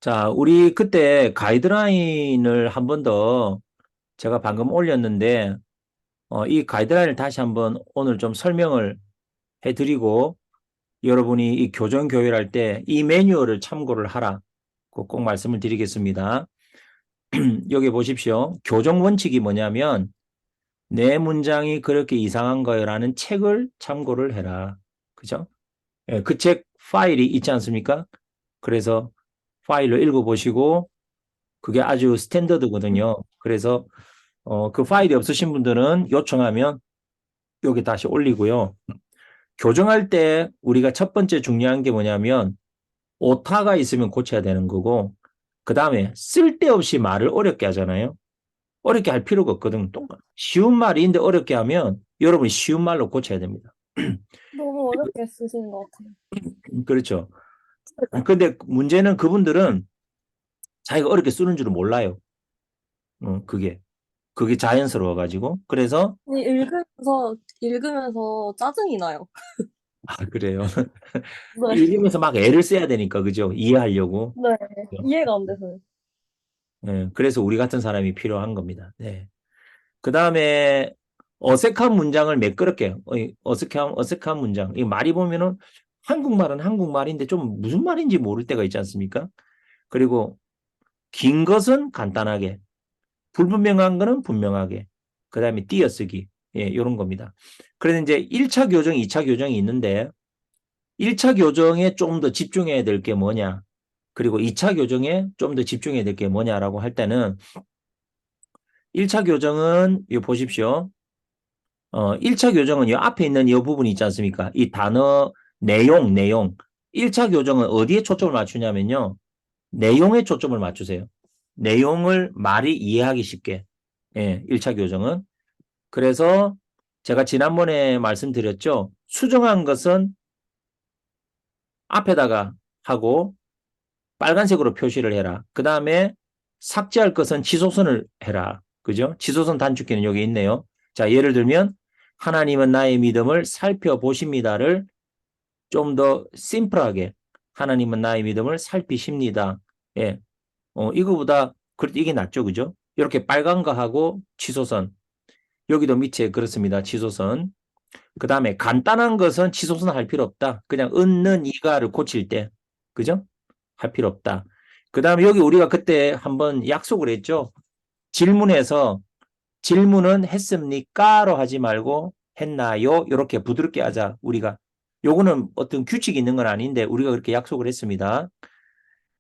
자, 우리 그때 가이드라인을 한 번 더 제가 방금 올렸는데, 이 가이드라인을 다시 한번 오늘 좀 설명을 해드리고, 여러분이 이 교정 교육할 때 이 매뉴얼을 참고를 하라. 꼭 말씀을 드리겠습니다. 여기 보십시오. 교정 원칙이 뭐냐면, 내 문장이 그렇게 이상한 거요라는 책을 참고를 해라. 그죠? 예, 그 책 파일이 있지 않습니까? 그래서 파일을 읽어보시고, 그게 아주 스탠더드거든요. 그래서 그 파일이 없으신 분들은 요청하면 여기 다시 올리고요. 교정할 때 우리가 첫 번째 중요한 게 뭐냐면 오타가 있으면 고쳐야 되는 거고, 그 다음에 쓸데없이 말을 어렵게 하잖아요. 어렵게 할 필요가 없거든. 쉬운 말인데 어렵게 하면 여러분이 쉬운 말로 고쳐야 됩니다. 너무 어렵게 쓰시는 것 같아요. 그렇죠. 근데 문제는 그분들은 자기가 어렵게 쓰는 줄은 몰라요. 그게 자연스러워가지고. 그래서 아니, 읽으면서 짜증이 나요. 그래요. 네. 읽으면서 막 애를 써야 되니까, 그죠? 이해하려고. 네. 이해가 안 돼서요. 네, 그래서 우리 같은 사람이 필요한 겁니다. 네. 그 다음에 어색한 문장을 매끄럽게, 어색한 문장. 이 말이 보면은 한국말은 한국말인데 좀 무슨 말인지 모를 때가 있지 않습니까? 그리고 긴 것은 간단하게, 불분명한 거는 분명하게, 그 다음에 띄어쓰기. 예, 이런 겁니다. 그래서 이제 1차 교정, 2차 교정이 있는데 1차 교정에 좀 더 집중해야 될 게 뭐냐? 그리고 2차 교정에 좀 더 집중해야 될 게 뭐냐라고 할 때는 1차 교정은 이 보십시오. 1차 교정은 이 앞에 있는 이 부분이 있지 않습니까? 이 단어 내용. 1차 교정은 어디에 초점을 맞추냐면요. 내용에 초점을 맞추세요. 내용을 말이 이해하기 쉽게. 예, 1차 교정은. 그래서 제가 지난번에 말씀드렸죠. 수정한 것은 앞에다가 하고 빨간색으로 표시를 해라. 그 다음에 삭제할 것은 지소선을 해라. 그죠? 지소선 단축키는 여기 있네요. 자, 예를 들면 하나님은 나의 믿음을 살펴보십니다를 좀 더 심플하게 하나님은 나의 믿음을 살피십니다. 예, 이거보다 그래도 이게 낫죠, 그죠? 이렇게 빨간 거 하고 취소선. 여기도 밑에 그렇습니다. 취소선. 그 다음에 간단한 것은 취소선 할 필요 없다. 그냥 은는 이가를 고칠 때. 그죠? 할 필요 없다. 그 다음에 여기 우리가 그때 한번 약속을 했죠. 질문에서 질문은 했습니까로 하지 말고 했나요? 이렇게 부드럽게 하자. 우리가. 요거는 어떤 규칙이 있는 건 아닌데 우리가 그렇게 약속을 했습니다.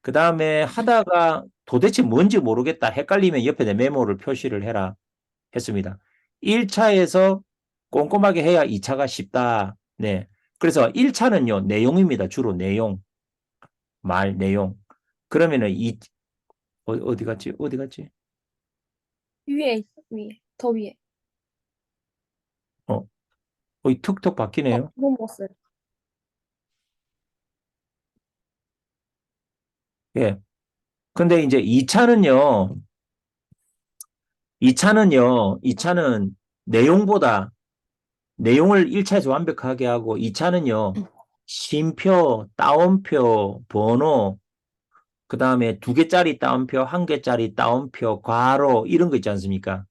그 다음에 하다가 도대체 뭔지 모르겠다. 헷갈리면 옆에 내 메모를 표시를 해라. 했습니다. 1차에서 꼼꼼하게 해야 2차가 쉽다. 네. 그래서 1차는요, 내용입니다. 주로 내용. 내용. 그러면은 어디 갔지? 어디 갔지? 위에. 더 위에. 어, 툭툭 바뀌네요. 못 봤어요. 예. 근데 이제 2차는 내용보다 내용을 1차에서 완벽하게 하고 2차는요, 쉼표, 따옴표, 번호, 그 다음에 2개짜리 따옴표, 1개짜리 따옴표, 괄호, 이런 거 있지 않습니까?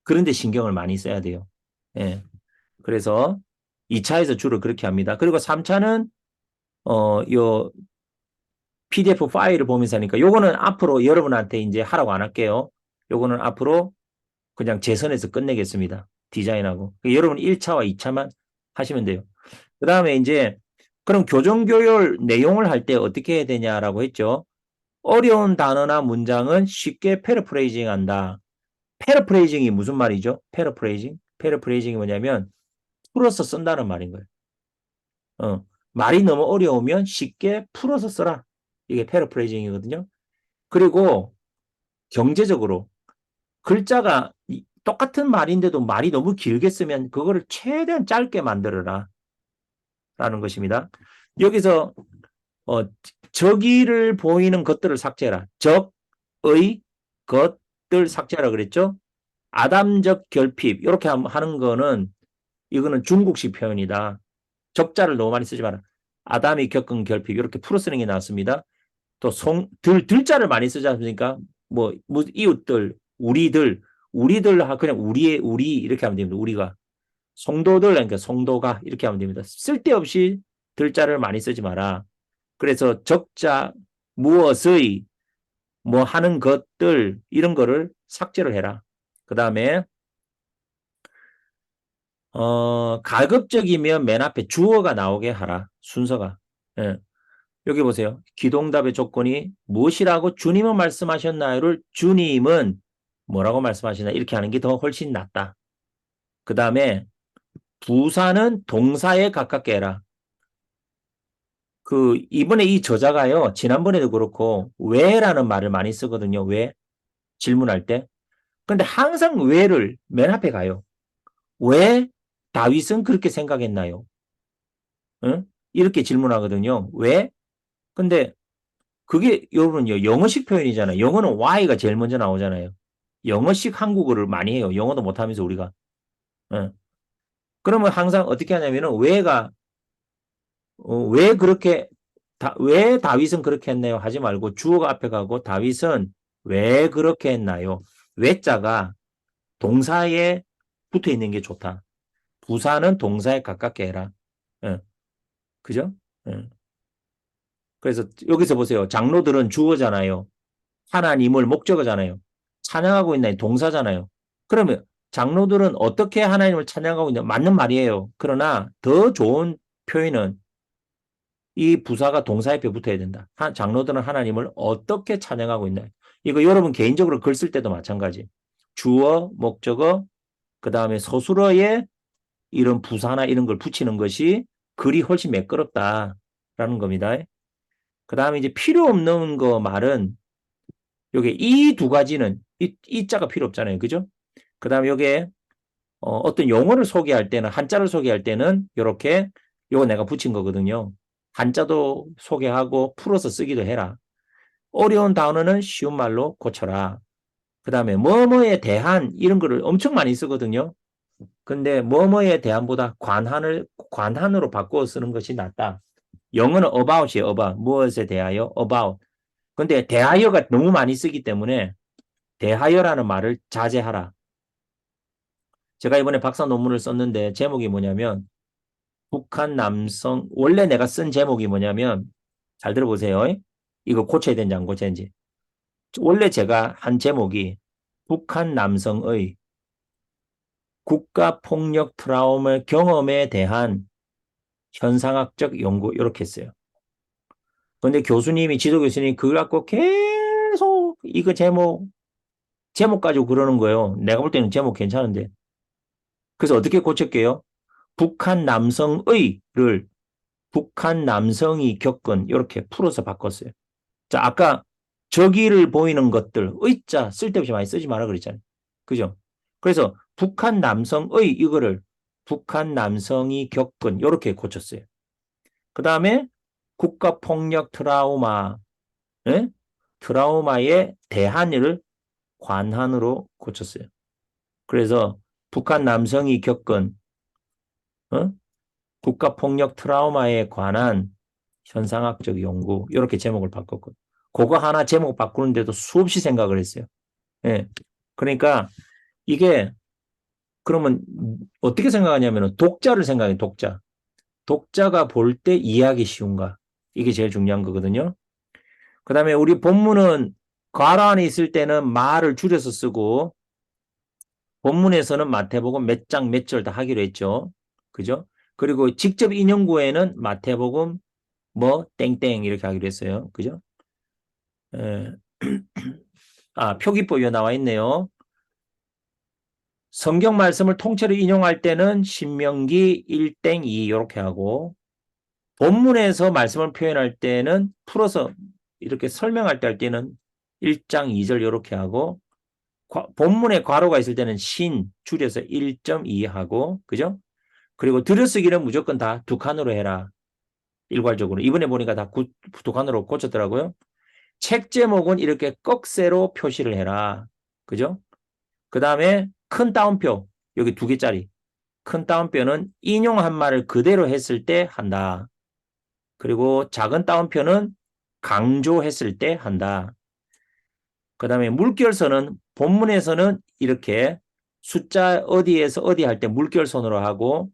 그런데 신경을 많이 써야 돼요. 예. 그래서 2차에서 주로 그렇게 합니다. 그리고 3차는, 요 PDF 파일을 보면서 하니까 요거는 앞으로 여러분한테 이제 하라고 안 할게요. 요거는 앞으로 그냥 제 선에서 끝내겠습니다. 디자인하고. 여러분 1차와 2차만 하시면 돼요. 그 다음에 이제 그럼 교정교열 내용을 할 때 어떻게 해야 되냐라고 했죠. 어려운 단어나 문장은 쉽게 패러프레이징 한다. 패러프레이징이 무슨 말이죠? 패러프레이징? 패러프레이징이 뭐냐면 풀어서 쓴다는 말인 거예요. 말이 너무 어려우면 쉽게 풀어서 써라. 이게 패러프레이징이거든요. 그리고 경제적으로 글자가 똑같은 말인데도 말이 너무 길게 쓰면 그거를 최대한 짧게 만들어라. 라는 것입니다. 여기서 적의를 보이는 것들을 삭제해라. 적의 것들 삭제하라 그랬죠? 아담적 결핍 이렇게 하는 거는 이거는 중국식 표현이다. 적자를 너무 많이 쓰지 마라. 아담이 겪은 결핍 이렇게 풀어 쓰는 게 나왔습니다. 또 들자를 많이 쓰지 않습니까? 뭐 이웃들, 우리들 그냥 우리 이렇게 하면 됩니다. 우리가. 성도들, 그러니까 성도가 이렇게 하면 됩니다. 쓸데없이 들자를 많이 쓰지 마라. 그래서 적자, 무엇의, 뭐 하는 것들, 이런 거를 삭제를 해라. 그 다음에, 가급적이면 맨 앞에 주어가 나오게 하라. 순서가. 예. 여기 보세요. 기동답의 조건이 무엇이라고 주님은 말씀하셨나요를 주님은 뭐라고 말씀하시나 이렇게 하는 게 더 훨씬 낫다. 그 다음에 부사는 동사에 가깝게 해라. 이번에 이 저자가요, 지난번에도 그렇고, 왜라는 말을 많이 쓰거든요. 왜? 질문할 때. 근데 항상 왜를 맨 앞에 가요. 왜 다윗은 그렇게 생각했나요? 응? 이렇게 질문하거든요. 왜? 근데 그게 여러분요, 영어식 표현이잖아요. 영어는 why가 제일 먼저 나오잖아요. 영어식 한국어를 많이 해요. 영어도 못하면서 우리가. 응. 그러면 항상 어떻게 하냐면은 왜 그렇게 왜 다윗은 그렇게 했나요? 하지 말고 주어가 앞에 가고 다윗은 왜 그렇게 했나요? 왜자가 동사에 붙어 있는 게 좋다. 부사는 동사에 가깝게 해라. 예, 그죠? 예. 그래서 여기서 보세요. 장로들은 주어잖아요. 하나님을 목적어잖아요. 찬양하고 있나요? 동사잖아요. 그러면 장로들은 어떻게 하나님을 찬양하고 있냐? 맞는 말이에요. 그러나 더 좋은 표현은 이 부사가 동사 옆에 붙어야 된다. 장로들은 하나님을 어떻게 찬양하고 있나. 이거 여러분 개인적으로 글 쓸 때도 마찬가지. 주어, 목적어, 그 다음에 서술어에 이런 부사나 이런 걸 붙이는 것이 글이 훨씬 매끄럽다라는 겁니다. 그 다음에 이제 필요 없는 거 말은 요게 이 두 가지는 이 자가 필요 없잖아요. 그죠? 그 다음에 요게 어떤 용어를 소개할 때는 한자를 소개할 때는 이렇게 요거 내가 붙인 거거든요. 한자도 소개하고 풀어서 쓰기도 해라. 어려운 단어는 쉬운 말로 고쳐라. 그 다음에 뭐뭐에 대한 이런 거를 엄청 많이 쓰거든요. 근데 뭐뭐에 대한보다 관한으로 바꾸어 쓰는 것이 낫다. 영어는 about이에요. about. 무엇에 대하여? about. 근데 대하여가 너무 많이 쓰기 때문에 대하여라는 말을 자제하라. 제가 이번에 박사 논문을 썼는데 제목이 뭐냐면 북한 남성, 원래 내가 쓴 제목이 뭐냐면, 잘 들어보세요. 이거 고쳐야 되는지 안 고쳐야 되는지. 원래 제가 한 제목이 북한 남성의 국가폭력 트라우마 경험에 대한 현상학적 연구, 이렇게 했어요. 근데 교수님이, 지도 교수님이 그걸 갖고 계속 이거 제목 가지고 그러는 거예요. 내가 볼 때는 제목 괜찮은데. 그래서 어떻게 고쳤게요? 북한 남성의를 북한 남성이 겪은 이렇게 풀어서 바꿨어요. 자, 아까 저기를 보이는 것들, 의자 쓸데없이 많이 쓰지 마라 그랬잖아요. 그죠? 그래서 북한 남성의 이거를 북한 남성이 겪은 이렇게 고쳤어요. 그 다음에 국가폭력 트라우마, 예? 트라우마에 대한을 관한으로 고쳤어요. 그래서 북한 남성이 겪은 어? 국가폭력 트라우마에 관한 현상학적 연구 이렇게 제목을 바꿨거든요. 그거 하나 제목 바꾸는데도 수없이 생각을 했어요. 예. 그러니까 이게 그러면 어떻게 생각하냐면 독자를 생각해 독자. 독자가 볼 때 이해하기 쉬운가. 이게 제일 중요한 거거든요. 그 다음에 우리 본문은 괄호 안에 있을 때는 말을 줄여서 쓰고 본문에서는 마태복음 몇 장 몇 절 다 하기로 했죠. 그죠? 그리고 직접 인용구에는 마태복음 뭐 땡땡 이렇게 하기로 했어요. 그죠? 예. 표기법에 나와 있네요. 성경 말씀을 통째로 인용할 때는 신명기 1땡 2 이렇게 하고 본문에서 말씀을 표현할 때는 풀어서 이렇게 설명할 때 할 때는 1장 2절 이렇게 하고 본문에 괄호가 있을 때는 신 줄여서 1.2 하고 그죠? 그리고 들여쓰기는 무조건 다 두 칸으로 해라. 일괄적으로. 이번에 보니까 다 두 칸으로 고쳤더라고요. 책 제목은 이렇게 꺽쇠로 표시를 해라. 그죠? 그 다음에 큰 따옴표, 여기 두 개짜리. 큰 따옴표는 인용한 말을 그대로 했을 때 한다. 그리고 작은 따옴표는 강조했을 때 한다. 그 다음에 물결선은 본문에서는 이렇게 숫자 어디에서 어디 할 때 물결선으로 하고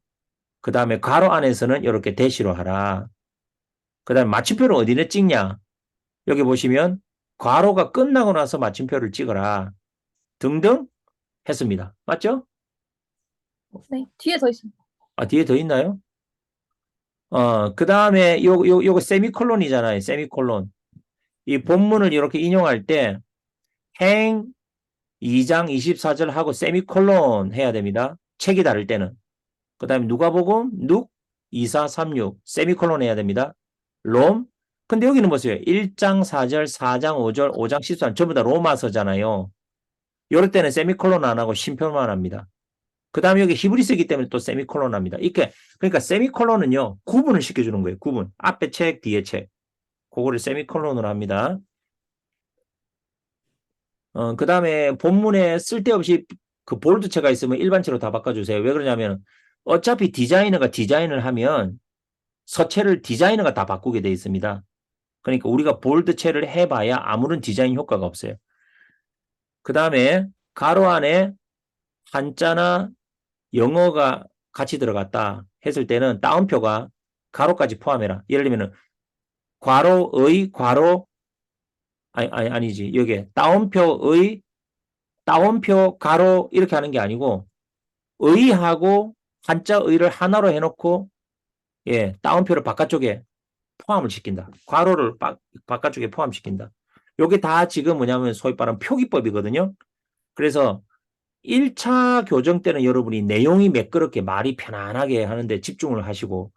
그 다음에 괄호 안에서는 이렇게 대시로 하라. 그 다음에 마침표를 어디에 찍냐? 여기 보시면 괄호가 끝나고 나서 마침표를 찍어라. 등등 했습니다. 맞죠? 네. 뒤에 더 있습니다. 아, 뒤에 더 있나요? 그 다음에 요거 세미콜론이잖아요. 세미콜론. 이 본문을 이렇게 인용할 때 행 2장 24절 하고 세미콜론 해야 됩니다. 책이 다를 때는. 그 다음에 누가복음, 눅, 24, 36, 세미콜론 해야 됩니다. 롬. 근데 여기는 보세요. 1장 4절, 4장 5절, 5장 14절 전부 다 로마서잖아요. 이럴 때는 세미콜론 안 하고 쉼표만 합니다. 그 다음에 여기 히브리서이기 때문에 또 세미콜론 합니다. 이렇게, 그러니까 세미콜론은요, 구분을 시켜주는 거예요. 구분. 앞에 책, 뒤에 책. 그거를 세미콜론으로 합니다. 그 다음에 본문에 쓸데없이 그 볼드체가 있으면 일반체로 다 바꿔주세요. 왜 그러냐면 어차피 디자이너가 디자인을 하면 서체를 디자이너가 다 바꾸게 돼 있습니다. 그러니까 우리가 볼드체를 해봐야 아무런 디자인 효과가 없어요. 그 다음에 가로 안에 한자나 영어가 같이 들어갔다 했을 때는 따옴표가 가로까지 포함해라. 예를 들면 괄호의 괄호 아니지. 여기에 따옴표의 따옴표 가로 이렇게 하는 게 아니고 의하고 한자 의를 하나로 해놓고 예 따옴표를 바깥쪽에 포함을 시킨다. 괄호를 바깥쪽에 포함시킨다. 요게 다 지금 뭐냐면 소위 말하는 표기법이거든요. 그래서 1차 교정 때는 여러분이 내용이 매끄럽게 말이 편안하게 하는데 집중을 하시고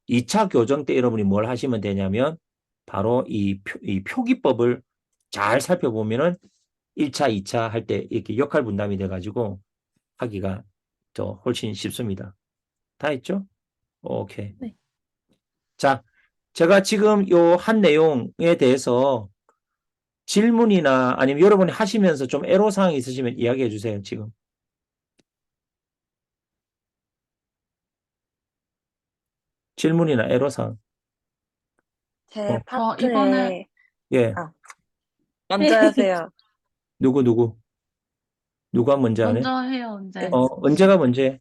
2차 교정 때 여러분이 뭘 하시면 되냐면 바로 이 표기법을 잘 살펴보면은 1차, 2차 할 때 이렇게 역할 분담이 돼가지고 하기가 더 훨씬 쉽습니다. 다 했죠? 오케이. 네. 자, 제가 지금 요 한 내용에 대해서 질문이나 아니면 여러분이 하시면서 좀 애로사항이 있으시면 이야기해 주세요, 지금. 질문이나 애로사항. 제 어, 저 이번에 파트에 예. 아, 먼저 하세요. 누구? 누가 먼저 하네? 먼저 해요, 이제. 언제가 먼저? 네.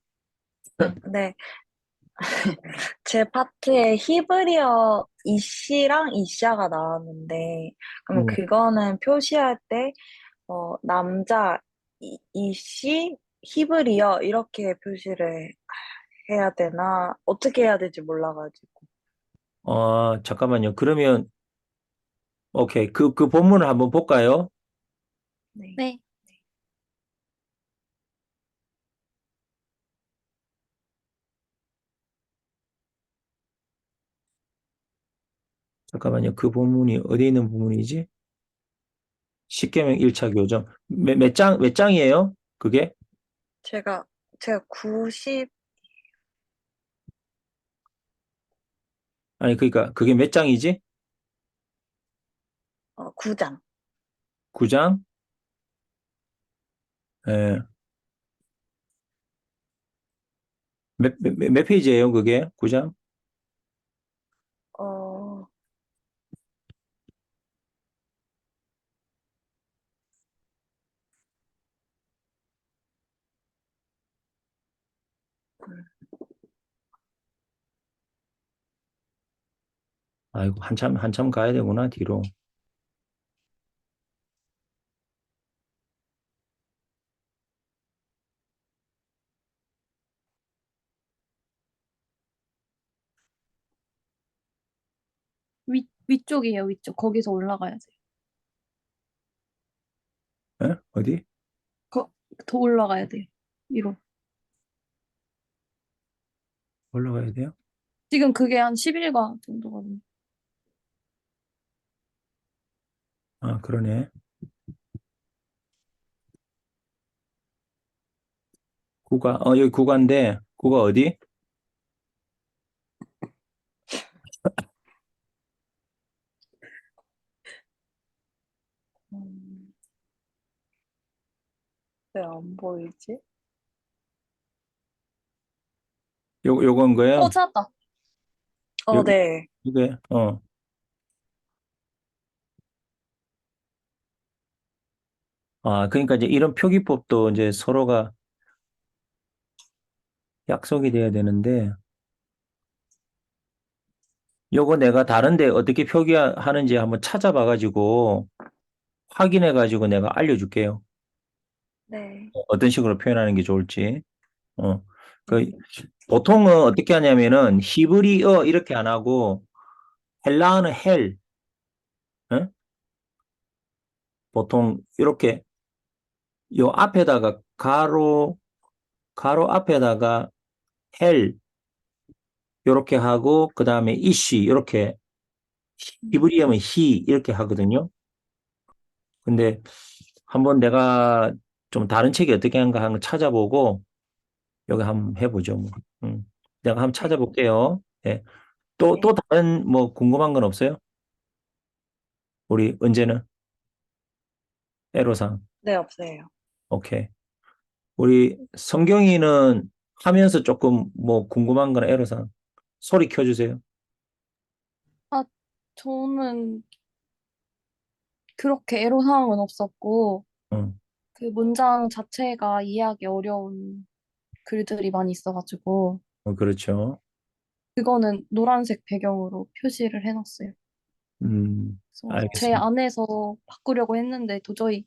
네. 제 파트에 히브리어 이씨랑 이샤가 나왔는데, 그럼 음, 그거는 표시할 때, 남자 이씨, 히브리어 이렇게 표시를 해야 되나? 어떻게 해야 될지 몰라가지고. 잠깐만요. 그러면, 오케이. 그 본문을 한번 볼까요? 네. 네. 잠깐만요. 그 본문이 어디에 있는 본문이지? 십계명 1차 교정. 몇 장이에요? 그게? 제가, 제가 90, 아니, 그러니까 그게 몇 장이지? 9장. 9장? 예. 몇 페이지예요, 그게? 9장? 어, 아이고, 한참 가야 되구나, 뒤로. 위쪽이에요, 위쪽. 거기서 올라가야 돼요. 예? 어디? 더 올라가야 돼요. 위로. 올라가야 돼요? 지금 그게 한 11과 정도거든요. 아, 그러네. 9가, 여기 9가인데, 9가 어디? 음, 왜 안 보이지? 요건 거예요? 찾았다. 요, 네. 이게, 아, 그러니까 이제 이런 표기법도 이제 서로가 약속이 돼야 되는데, 요거 내가 다른데 어떻게 표기하는지 한번 찾아봐가지고, 확인해가지고 내가 알려줄게요. 네. 어떤 식으로 표현하는 게 좋을지. 어, 그, 네. 보통은 어떻게 하냐면은, 히브리어 이렇게 안 하고, 헬라어는 헬, 어? 보통 이렇게, 요 앞에다가 가로 앞에다가 헬, 요렇게 하고, 그 다음에 이시, 이렇게, 히브리어면 히, 이렇게 하거든요. 근데 한번 내가 좀 다른 책이 어떻게 하는가 하는 거 찾아보고, 여기 한번 해보죠, 뭐. 내가 한번 네. 찾아볼게요. 예. 네. 또 다른 뭐 궁금한 건 없어요? 우리 은재는? 애로사항. 네, 없어요. 오케이. 우리 성경이는 하면서 조금 뭐 궁금한 거나 애로사항. 소리 켜주세요. 아, 저는 그렇게 애로사항은 없었고, 응, 그 문장 자체가 이해하기 어려운 글들이 많이 있어가지고, 그렇죠. 그거는 노란색 배경으로 표시를 해놨어요. 그래서 제 알겠습니다. 안에서 바꾸려고 했는데 도저히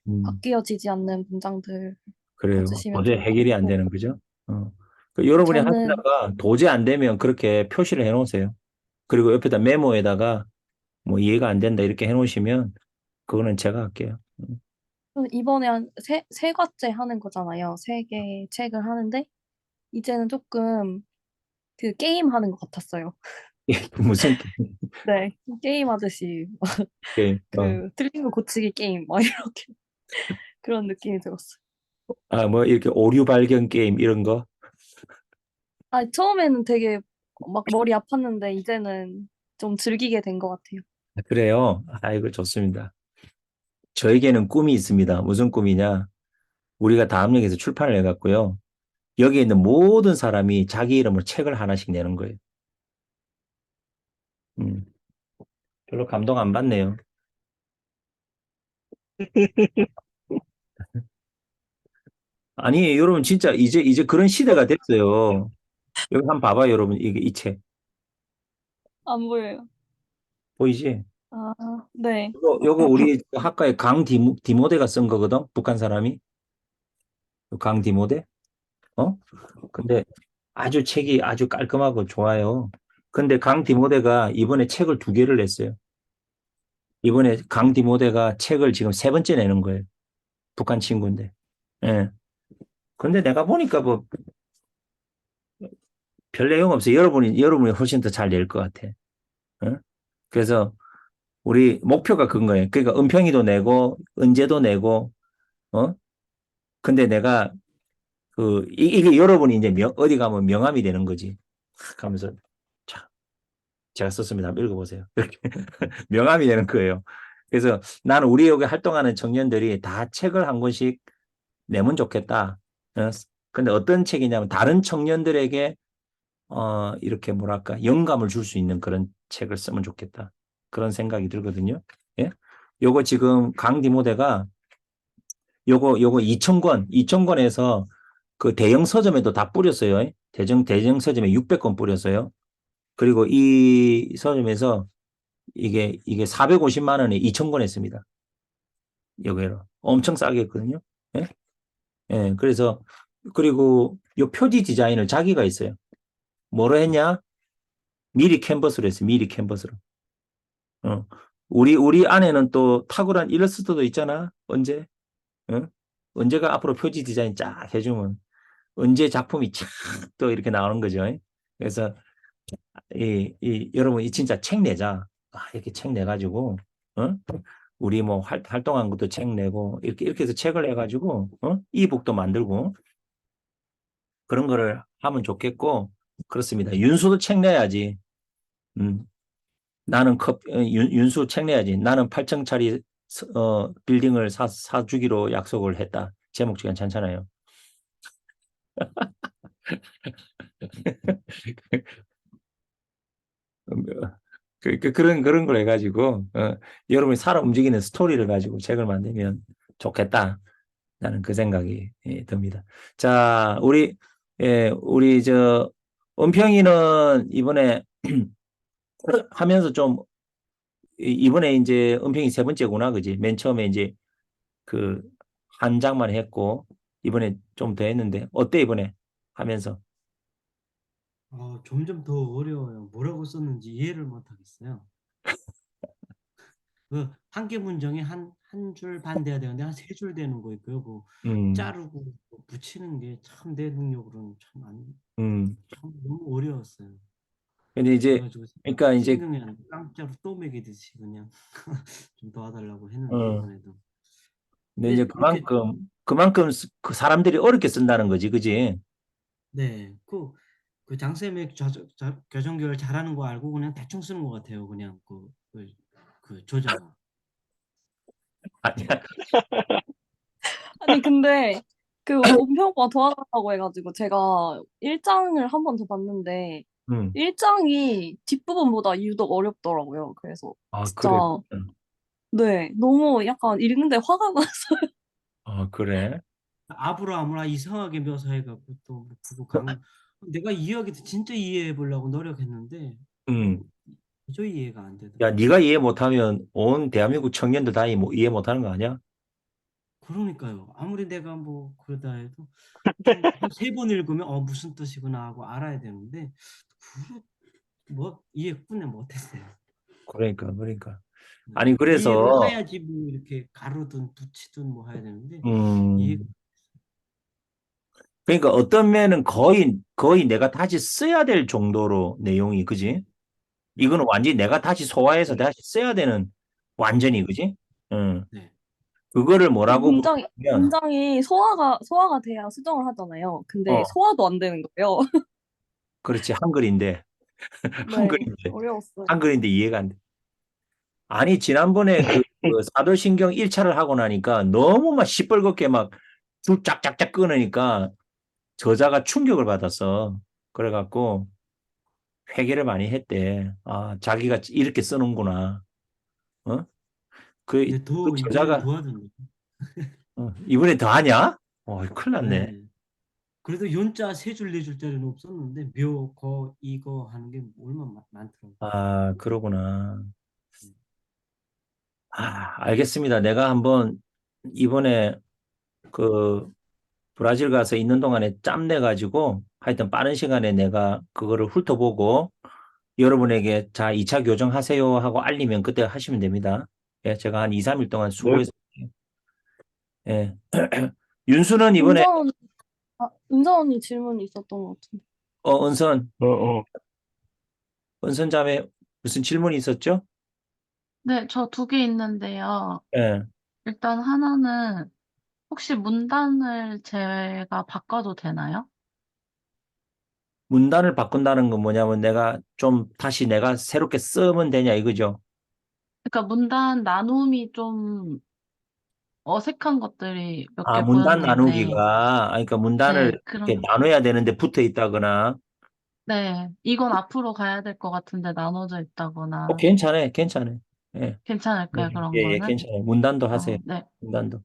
음, 바뀌어지지 않는 문장들 그래요. 봐주시면 도저히 좋을 것 해결이 안 같고, 되는 거죠. 어. 여러분이 저는, 하시다가 도저히 안 되면 그렇게 표시를 해 놓으세요. 그리고 옆에다 메모에다가 뭐 이해가 안 된다 이렇게 해 놓으시면 그거는 제가 할게요. 저는 이번에 한 세 과째 하는 거잖아요. 세 개 책을 하는데, 이제는 조금 그 게임 하는 것 같았어요. 무슨 네. 게임 하듯이, 게임? 그, 틀린 거 고치기 게임, 막 이렇게, 그런 느낌이 들었어요. 아, 뭐 이렇게 오류 발견 게임 이런 거? 아, 처음에는 되게 막 머리 아팠는데, 이제는 좀 즐기게 된 것 같아요. 그래요. 아이고 좋습니다. 저에게는 꿈이 있습니다. 무슨 꿈이냐? 우리가 다음 역에서 출판을 해갖고요. 여기에 있는 모든 사람이 자기 이름으로 책을 하나씩 내는 거예요. 음, 별로 감동 안 받네요. 아니, 여러분, 진짜 이제 그런 시대가 됐어요. 여기 한번 봐봐요, 여러분. 이게 이 책. 안 보여요. 보이지? 아, 네. 요거 우리 학과의 디모데가 쓴 거거든? 북한 사람이. 강 디모데? 어? 근데 아주 책이 아주 깔끔하고 좋아요. 근데 강 디모데가 이번에 책을 두 개를 냈어요. 이번에 강 디모데가 책을 지금 세 번째 내는 거예요. 북한 친구인데. 예. 근데 내가 보니까 뭐 별 내용 없어요. 여러분이 훨씬 더 잘 낼 것 같아. 어? 그래서 우리 목표가 그건 거예요. 그러니까 은평이도 내고, 은재도 내고, 어? 근데 내가 이게 여러분이 이제 어디 가면 명함이 되는 거지. 하면서, 자, 제가 썼습니다. 한번 읽어보세요. 이렇게 명함이 되는 거예요. 그래서 나는 우리 여기 활동하는 청년들이 다 책을 한 권씩 내면 좋겠다. 어? 근데 어떤 책이냐면 다른 청년들에게 이렇게 뭐랄까, 영감을 줄 수 있는 그런 책을 쓰면 좋겠다. 그런 생각이 들거든요. 예? 요거 지금 강디모데가 요거 2,000권에서 그 대형 서점에도 다 뿌렸어요. 예? 대형 서점에 600권 뿌렸어요. 그리고 이 서점에서 이게 450만 원에 2,000권 했습니다. 여기로. 엄청 싸게 했거든요. 예? 예, 그래서, 그리고 요 표지 디자인을 자기가 했어요. 뭐로 했냐? 미리 캔버스로 했어요. 미리 캔버스로. 어. 우리 안에는 또 탁월한 일러스트도 있잖아. 언제? 어? 언제가 앞으로 표지 디자인 쫙 해주면 언제 작품이 쫙 또 이렇게 나오는 거죠. 그래서 여러분 이 진짜 책 내자. 이렇게 책 내가지고 어? 우리 뭐 활동한 것도 책 내고 이렇게 해서 책을 내가지고 이북도 만들고 그런 거를 하면 좋겠고 그렇습니다. 윤수도 책 내야지. 음. 나는 윤수 책 내야지. 나는 8층짜리 빌딩을 사주기로 약속을 했다. 제목 괜찮잖아요. 그런 걸 해가지고, 여러분이 살아 움직이는 스토리를 가지고 책을 만들면 좋겠다. 나는 그 생각이 듭니다. 자, 우리 은평이는 이번에 하면서 좀, 이번에 이제 은평이 세 번째구나, 그지? 맨 처음에 이제 그 한 장만 했고, 이번에 좀 더 했는데, 어때, 이번에 하면서? 점점 더 어려워요. 뭐라고 썼는지 이해를 못 하겠어요. 그 한 개 문장에 한 줄 반 돼야 되는데 한 세 줄 되는 거 있고요. 그 음, 자르고 붙이는 게 참 내 능력으로는 음. 참 너무 어려웠어요. 근데 이제, 그래가지고 그러니까 이제, 신경이 안 깜짝으로 또 매기듯이 그냥 좀 도와달라고 했는데 어, 이번에도. 근데 이제 근데 이렇게 그만큼 그 사람들이 어렵게 쓴다는 거지, 그지? 네, 그 장쌤의 교정교열 잘하는 거 알고 그냥 대충 쓰는 것 같아요. 그냥 그 조자가. 아니야. 아니, 근데 그 온평오빠 도와달라고 해가지고 제가 1장을 한 번 더 봤는데 음. 1장이 뒷부분보다 유독 어렵더라고요. 그래서 아, 진짜 그래. 네, 너무 약간 읽는데 화가 났어요. 아, 그래. 아브라함을 이상하게 묘사해갖고 또 그거 내가 이해하기도 진짜 이해해 보려고 노력했는데 음. 도저히 이해가 안 야, 되더라고요. 네가 이해 못하면 온 대한민국 청년들 다 이해 못하는 거 아니야? 그러니까요. 아무리 내가 뭐 그러다 해도 좀 한 세 번 읽으면 무슨 뜻이구나 하고 알아야 되는데 뭐 이해 끝내 못했어요. 그러니까. 네. 아니, 이해를 그래서, 해야지 뭐 이렇게 가르든 붙이든 뭐 해야 되는데 이해가 음, 그러니까 어떤 면은 거의 내가 다시 써야 될 정도로 내용이, 그지? 네. 이거는 완전히 내가 다시 소화해서 다시 써야 되는, 완전히, 그지? 응. 네. 그거를 그 뭐라고 부르냐면, 문장이 소화가 돼야 수정을 하잖아요. 근데 어, 소화도 안 되는 거예요. 그렇지. 한글인데, 네, 한글인데, 어려웠어요. 한글인데 이해가 안 돼. 아니, 지난번에 그 사도신경 1차를 하고 나니까 너무 막 시뻘겋게 막 줄 쫙쫙쫙 끊으니까 저자가 충격을 받았어. 그래갖고 회개를 많이 했대. 아, 자기가 이렇게 쓰는구나. 어? 그 근데 더 이번엔 저자가, 도와준다. 이번에 더 하냐? 큰일 났네. 네. 그래도 연자 세 줄 네 줄짜리는 없었는데 묘, 거, 이거 하는 게 얼마나 많더라고요. 아, 그러구나. 아, 알겠습니다. 내가 한번 이번에 그 브라질 가서 있는 동안에 짬 내가지고 하여튼 빠른 시간에 내가 그거를 훑어보고 여러분에게 자, 2차 교정하세요 하고 알리면 그때 하시면 됩니다. 예, 제가 한 2, 3일 동안 수고해서. 예. 윤수는 이번에, 은서 언니, 은서 언니 질문이 있었던 것 같은데. 은선, 은선 자매 무슨 질문이 있었죠? 네, 저 두 개 있는데요. 예. 일단 하나는 혹시 문단을 제가 바꿔도 되나요? 문단을 바꾼다는 건 뭐냐면 내가 좀 다시 내가 새롭게 쓰면 되냐 이거죠. 그러니까 문단 나눔이 좀 어색한 것들이 몇 아, 개 문단 보였는데, 나누기가, 그러니까 문단을 네, 이렇게 나눠야 되는데 붙어 있다거나, 네, 이건 앞으로 가야 될 것 같은데 나눠져 있다거나, 괜찮아요. 예. 괜찮을까요, 그런 예, 거는? 괜찮아요. 문단도 하세요. 네. 문단도.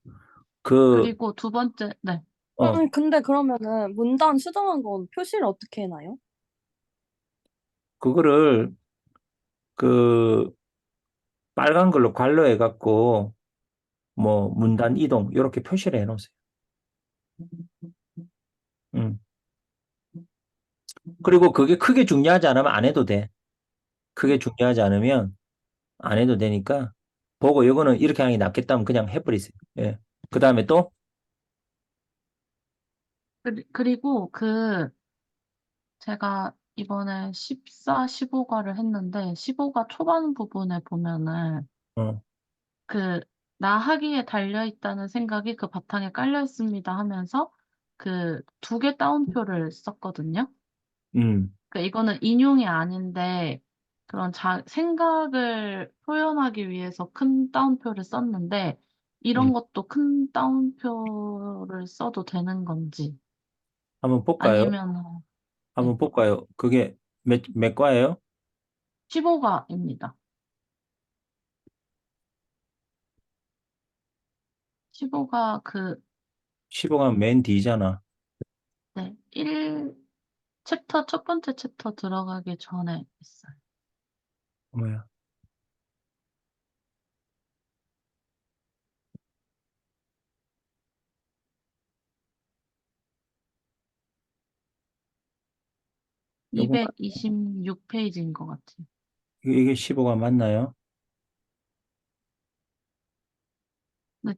그, 그리고 두 번째, 네. 어, 근데 그러면은 문단 수정한 건 표시를 어떻게 해놔요? 그거를 그 빨간 걸로 관로해 갖고 뭐 문단 이동 이렇게 표시를 해 놓으세요. 음. 그리고 그게 크게 중요하지 않으면 안 해도 돼. 크게 중요하지 않으면 안 해도 되니까 보고 이거는 이렇게 하는 게 낫겠다면 그냥 해버리세요. 예. 그 다음에 또, 그리고 제가 이번에 14, 15과를 했는데, 15과 초반 부분에 보면은, 어, 그 나하기에 달려있다는 생각이 그 바탕에 깔려있습니다 하면서 그 두 개 따옴표를 썼거든요. 음, 그러니까 이거는 인용이 아닌데 그런 생각을 표현하기 위해서 큰 따옴표를 썼는데 음. 이런 것도 큰 따옴표를 써도 되는 건지 한번 볼까요? 아니면 네, 한번 볼까요? 그게 몇 과예요? 15과입니다. 15가 15가 맨 뒤잖아. 네, 1챕터, 첫 번째 챕터 들어가기 전에 있어요. 뭐야? 요거 226페이지인 것 같아요. 이게 15가 맞나요? 네,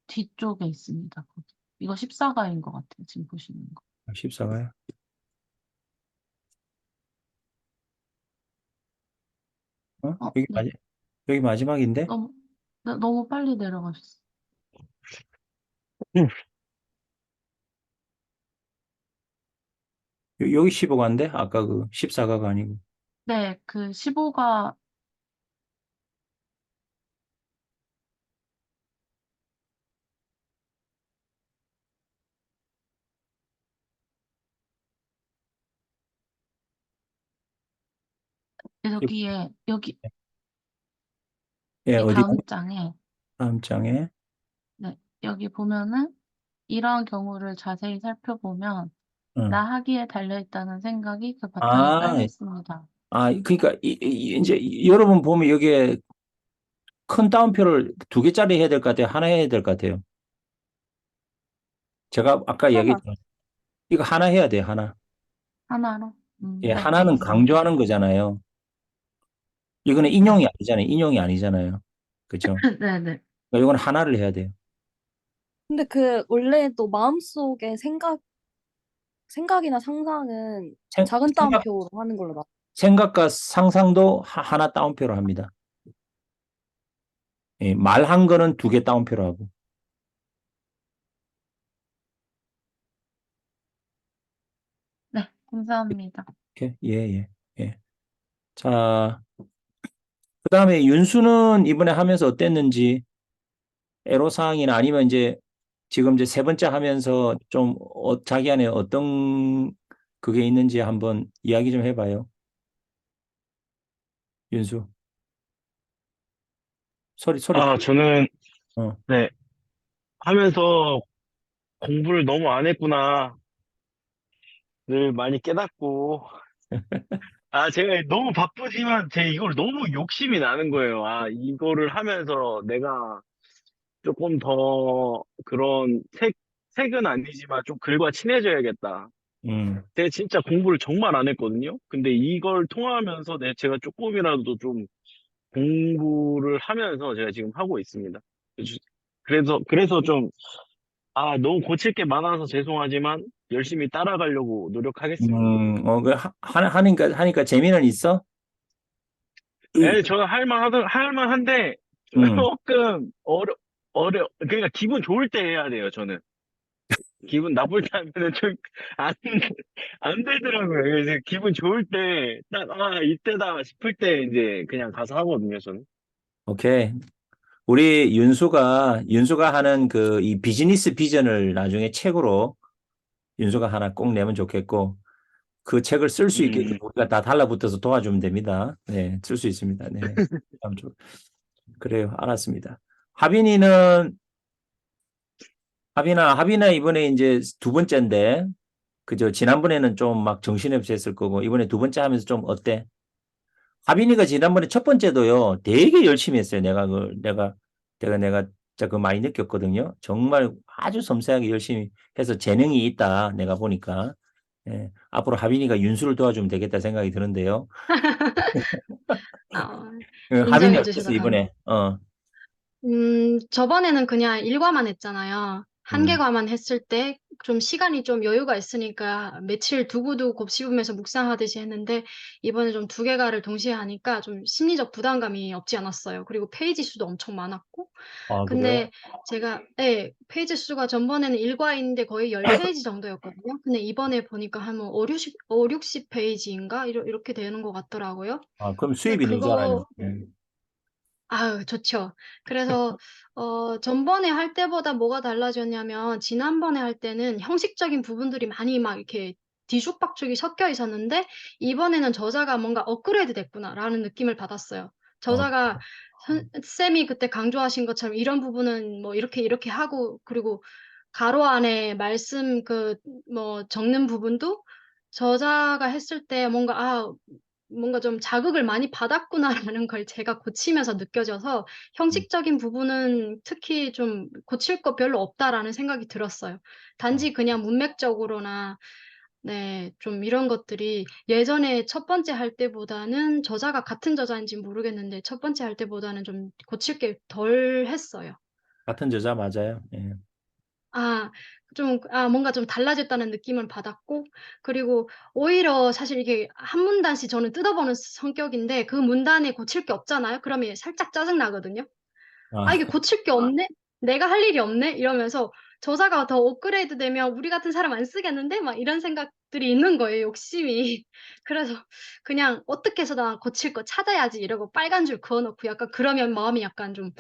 뒤쪽에 있습니다. 거기. 이거 14가인 것 같아요. 지금 보시는 거. 14가요? 여기 네. 여기 마지막인데? 너무 빨리 내려가셨어요. 응. 여기 15가인데? 아까 그 14가가 아니고. 네, 15가 여기 예, 이 어디 다음 장에 다음 장에 네, 여기 보면은 이러한 경우를 자세히 살펴보면 어. 나 하기에 달려있다는 생각이 그 바탕에 아, 깔려 있습니다. 그러니까 이제 여러분 보면 여기에 큰 따옴표를 2개짜리 해야 될 것 같아요. 하나 해야 될 것 같아요. 제가 아까 하나. 얘기했잖아요. 이거 하나 해야 돼요. 하나. 하나로? 예, 네, 하나는 알겠습니다. 강조하는 거잖아요. 이거는 인용이 아니잖아요. 인용이 아니잖아요. 그렇죠? 네네. 이건 하나를 해야 돼요. 근데 원래 또 마음속에 생각이나 상상은 생, 작은 생각, 따옴표로 하는 걸로 생각과 상상도 하나 따옴표로 합니다. 예, 말한 거는 2개 따옴표로 하고. 네, 감사합니다. 예, 예, 예. 자, 그 다음에 윤수는 이번에 하면서 어땠는지, 애로사항이나 아니면 이제 지금 이제 3번째 하면서 좀 자기 안에 어떤 그게 있는지 한번 이야기 좀 해봐요. 윤수. 소리. 저는, 어. 네, 하면서 공부를 너무 안 했구나. 늘 많이 깨닫고. 제가 너무 바쁘지만 제 이걸 너무 욕심이 나는 거예요. 이거를 하면서 내가 조금 더 그런 색은 아니지만 좀 글과 친해져야겠다. 음. 제가 진짜 공부를 정말 안 했거든요. 근데 이걸 통하면서 제가 조금이라도 좀 공부를 하면서 제가 지금 하고 있습니다. 그래서 좀 너무 고칠 게 많아서 죄송하지만 열심히 따라가려고 노력하겠습니다. 하니까 재미는 있어? 네, 저는 할만한데 음. 조금 그러니까 기분 좋을 때 해야 돼요, 저는. 기분 나쁠 때 하면은 좀 안, 안 되더라고요. 그래서 기분 좋을 때, 딱, 이때다 싶을 때 이제 그냥 가서 하거든요, 저는. 오케이. 우리 윤수가 하는 이 비즈니스 비전을 나중에 책으로 윤수가 하나 꼭 내면 좋겠고, 그 책을 쓸 수 있게 음, 우리가 다 달라붙어서 도와주면 됩니다. 네, 쓸 수 있습니다. 네. 그래요. 알았습니다. 하빈이는, 하빈아 이번에 이제 2번째인데, 그죠? 지난번에는 좀 막 정신없이 했을 거고, 이번에 2번째 하면서 좀 어때? 하빈이가 지난번에 첫 번째도요, 되게 열심히 했어요. 내가 진짜 그 많이 느꼈거든요. 정말 아주 섬세하게 열심히 해서 재능이 있다. 내가 보니까. 예, 앞으로 하빈이가 윤수를 도와주면 되겠다 생각이 드는데요. 아, 하빈이 인정해 어땠어, 주셔서 이번에? 저번에는 그냥 일과만 했잖아요. 한 음, 개과만 했을 때 좀 시간이 좀 여유가 있으니까 며칠 두고두고 곱씹으면서 묵상하듯이 했는데 이번에 좀 2개과를 동시에 하니까 좀 심리적 부담감이 없지 않았어요. 그리고 페이지 수도 엄청 많았고. 그래? 근데 제가, 네, 페이지 수가 전번에는 일과인데 거의 10페이지 정도였거든요. 근데 이번에 보니까 한 5, 60페이지인가? 이렇게 되는 것 같더라고요. 그럼 근데 수입이 늘잖아요. 아유, 좋죠. 그래서, 전번에 할 때보다 뭐가 달라졌냐면, 지난번에 할 때는 형식적인 부분들이 많이 막 이렇게 뒤죽박죽이 섞여 있었는데, 이번에는 저자가 뭔가 업그레이드 됐구나라는 느낌을 받았어요. 어, 저자가 쌤이 그때 강조하신 것처럼 이런 부분은 뭐 이렇게 하고, 그리고 가로 안에 말씀 뭐 적는 부분도 저자가 했을 때 뭔가 좀 자극을 많이 받았구나라는 걸 제가 고치면서 느껴져서 형식적인 부분은 특히 좀 고칠 거 별로 없다라는 생각이 들었어요. 단지 그냥 문맥적으로나 네, 좀 이런 것들이 예전에 첫 번째 할 때보다는 저자가 같은 저자인지 모르겠는데 첫 번째 할 때보다는 좀 고칠 게 덜 했어요. 같은 저자 맞아요. 예. 뭔가 좀 달라졌다는 느낌을 받았고, 그리고 오히려 사실 이게 한 문단씩 저는 뜯어보는 성격인데 그 문단에 고칠 게 없잖아요. 그러면 살짝 짜증나거든요. 아, 이게 고칠 게 없네? 내가 할 일이 없네? 이러면서 저자가 더 업그레이드 되면 우리 같은 사람 안 쓰겠는데? 막 이런 생각들이 있는 거예요, 욕심이. 그래서 그냥 어떻게 해서든 고칠 거 찾아야지 이러고 빨간 줄 그어놓고 약간 그러면 마음이 약간 좀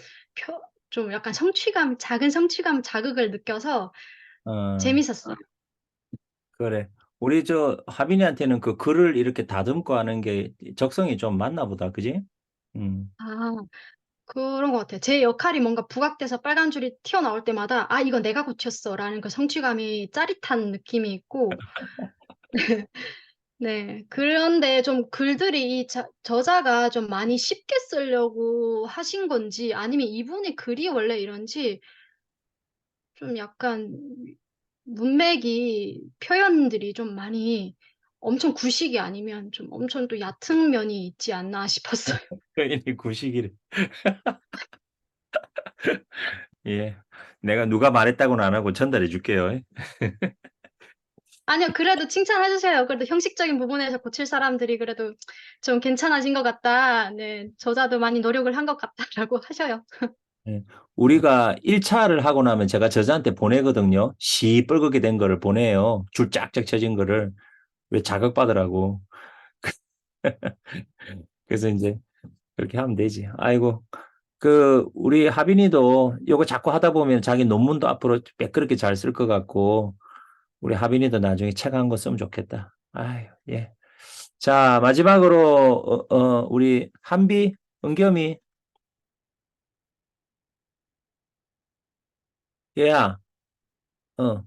약간 작은 성취감 자극을 느껴서 어, 재밌었어요. 그래. 우리 저 하빈이한테는 그 글을 이렇게 다듬고 하는 게 적성이 좀 맞나 보다. 그지? 아, 그런 것 같아요. 제 역할이 뭔가 부각돼서 빨간 줄이 튀어나올 때마다 이거 내가 고쳤어 라는 그 성취감이 짜릿한 느낌이 있고, 네. 그런데 좀 글들이 저자가 좀 많이 쉽게 쓰려고 하신 건지 아니면 이분의 글이 원래 이런지 좀 약간 문맥이 표현들이 좀 많이 엄청 구식이 아니면 좀 엄청 또 얕은 면이 있지 않나 싶었어요. 표현이 구식이래. 예. 내가 누가 말했다고는 안 하고 전달해 줄게요. 아니요, 그래도 칭찬해 주세요. 그래도 형식적인 부분에서 고칠 사람들이 그래도 좀 괜찮아진 것 같다. 네, 저자도 많이 노력을 한 것 같다라고 하셔요. 예. 우리가 1차를 하고 나면 제가 저자한테 보내거든요. 시뻘겋게 된 거를 보내요. 줄 쫙쫙 쳐진 거를. 왜 자극받으라고. 그래서 이제 그렇게 하면 되지. 아이고. 우리 하빈이도 요거 자꾸 하다 보면 자기 논문도 앞으로 매끄럽게 잘 쓸 것 같고, 우리 하빈이도 나중에 책 한 거 쓰면 좋겠다. 아유, 예. 자, 마지막으로, 우리 한비, 은겸이, 얘야, 어.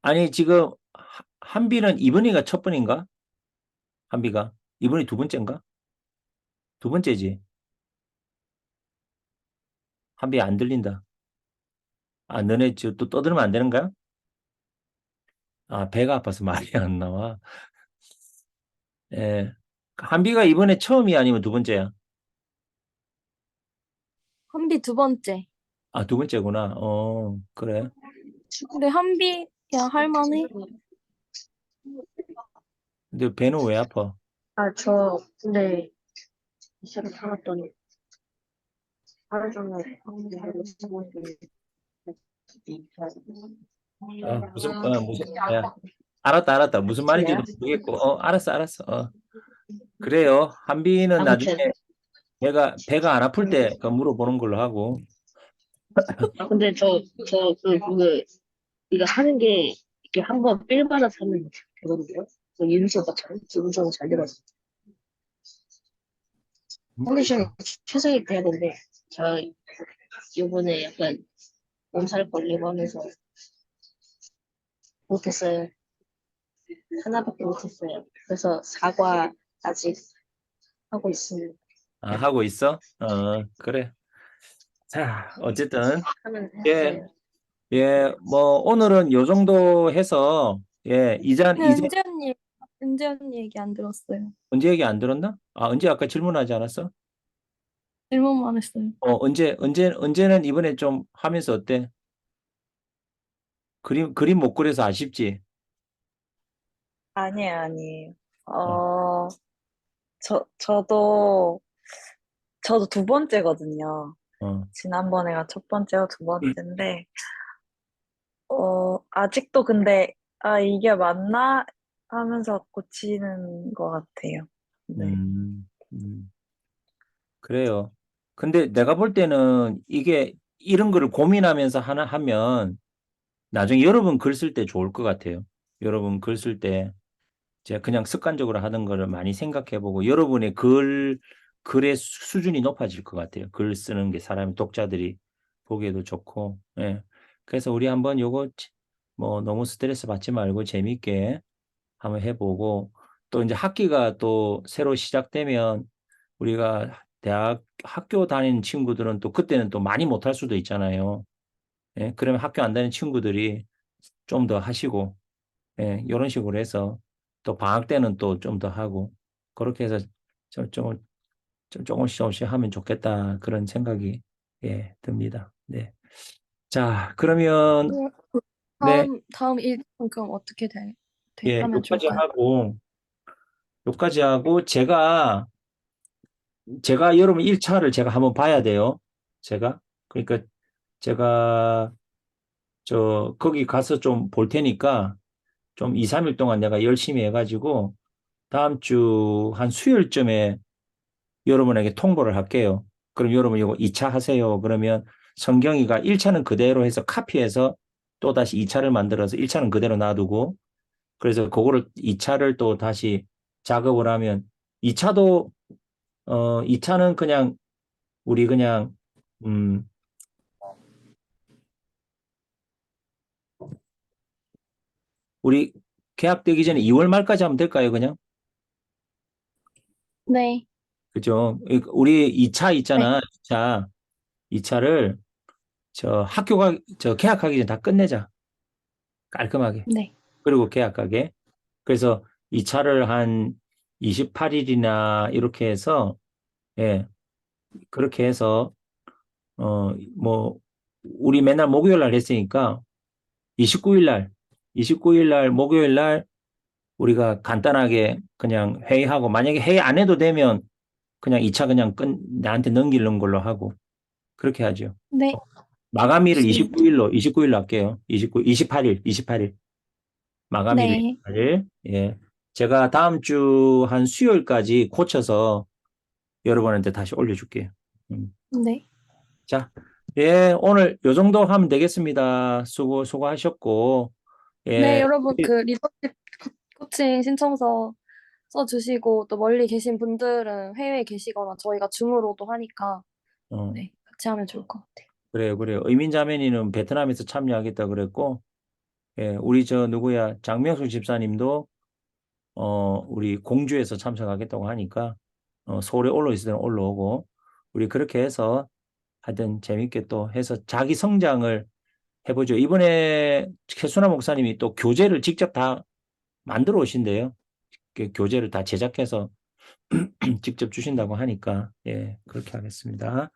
아니, 지금, 한비는 이번이가 첫 번인가? 한비가? 이번이 두 번째인가? 두 번째지. 한비 안 들린다. 너네 또 떠들면 안 되는 거야? 배가 아파서 말이 안 나와. 예. 한비가 이번에 처음이야, 아니면 두 번째야? 한비 두 번째. 두 번째구나. 그래. 근데 한비야 할만해? 근데 배는 왜 아파? 근데 이사를 살았더니 하루 종일 방문으로 쓰고 있는 야, 알았다. 무슨 말인지도 모르겠고, 알았어. 그래요. 한비는 나중에 아무튼 배가 안 아플 때 물어보는 걸로 하고. 근데 이거 하는 게 이게 한번 필 받아서 하면 되거든요. 윤수 오빠처럼 기분 좋은 잘 들어서 컨디션이 최상이 돼야 되는데 저 요번에 약간 몸살 걸리고 하면서 못했어요. 하나밖에 못했어요. 그래서 사과 아직 하고 있습니다. 하고 있어? 그래. 자, 어쨌든, 하면 예, 돼요. 뭐, 오늘은 요 정도 해서, 이제 은재 언니 얘기 안 들었어요. 언제 얘기 안 들었나? 언제 아까 질문하지 않았어? 질문만 했어요. 언제는 이번에 좀 하면서 어때? 그림 못 그려서 아쉽지? 아니에요. 어, 저도 두 번째거든요. 어. 지난번에가 첫 번째고 두 번째인데, 아직도 근데, 이게 맞나? 하면서 고치는 것 같아요. 네. 그래요. 근데 내가 볼 때는 이게 이런 거를 고민하면서 하면 나중에 여러분 글 쓸 때 좋을 것 같아요. 여러분 글 쓸 때 제가 그냥 습관적으로 하던 거를 많이 생각해 보고 여러분의 글의 수준이 높아질 것 같아요. 글 쓰는 게 사람 독자들이 보기에도 좋고. 예. 그래서 우리 한번 요거 뭐 너무 스트레스 받지 말고 재밌게 한번 해보고 또 이제 학기가 또 새로 시작되면 우리가 대학 학교 다니는 친구들은 또 그때는 또 많이 못할 수도 있잖아요. 예. 그러면 학교 안 다니는 친구들이 좀 더 하시고 예. 이런 식으로 해서 또 방학 때는 또 좀 더 하고 그렇게 해서 조금씩 하면 좋겠다 그런 생각이 예, 듭니다. 네. 자, 그러면 네, 다음 일정은 그럼 어떻게 예, 하면 좋을까요? 요까지 하고 제가 여러분 1차를 제가 한번 봐야 돼요. 그러니까 제가 거기 가서 좀 볼 테니까 좀 2, 3일 동안 내가 열심히 해가지고 다음 주 한 수요일쯤에 여러분에게 통보를 할게요. 그럼 여러분 이거 2차 하세요. 그러면 성경이가 1차는 그대로 해서 카피해서 또 다시 2차를 만들어서 1차는 그대로 놔두고 그래서 그거를 2차를 또 다시 작업을 하면 2차는 그냥 우리 그냥 음 우리 계약되기 전에 2월 말까지 하면 될까요, 그냥? 네. 그죠? 우리 2차 네. 있잖아. 2차를 계약하기 전에 다 끝내자. 깔끔하게. 네. 그리고 계약하게. 그래서 2차를 한 28일이나 이렇게 해서 예. 그렇게 해서 뭐 우리 맨날 목요일 날 했으니까 29일 날 목요일 날 우리가 간단하게 그냥 회의하고 만약에 회의 안 해도 되면 그냥 2차 그냥 나한테 넘기는 걸로 하고 그렇게 하죠. 네. 마감일을 좋습니다. 29일로 할게요. 28일. 마감일을 네. 28일. 예. 제가 다음 주 한 수요일까지 고쳐서 여러분한테 다시 올려줄게요. 네. 자, 예, 오늘 요 정도 하면 되겠습니다. 수고하셨고, 네, 예, 여러분 그 리더십 코칭 신청서 써주시고 또 멀리 계신 분들은 해외에 계시거나 저희가 줌으로도 하니까 어, 네, 같이 하면 좋을 것 같아요. 그래요. 의민자매니는 베트남에서 참여하겠다 그랬고, 예, 우리 누구야, 장명수 집사님도, 우리 공주에서 참석하겠다고 하니까, 서울에 올라있을 때는 올라오고, 우리 그렇게 해서 하여튼 재밌게 또 해서 자기 성장을 해보죠. 이번에 최순화 목사님이 또 교재를 직접 다 만들어 오신대요. 그 교재를 다 제작해서 직접 주신다고 하니까, 예, 그렇게 하겠습니다.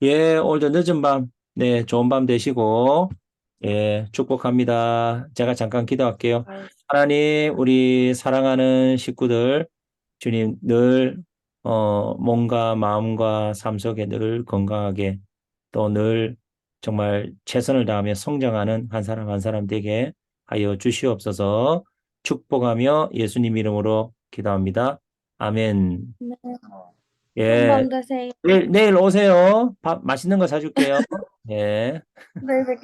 예, 오늘도 늦은 밤, 네, 좋은 밤 되시고, 예, 축복합니다. 제가 잠깐 기도할게요. 하나님, 우리 사랑하는 식구들, 주님 늘, 몸과 마음과 삶 속에 늘 건강하게 또 늘 정말 최선을 다하며 성장하는 한 사람 한 사람 되게 하여 주시옵소서 축복하며 예수님 이름으로 기도합니다. 아멘. 네. 좋은 예, 밤 되세요. 내일 오세요. 밥 맛있는 거 사줄게요. 예. 내일 뵙겠습니다.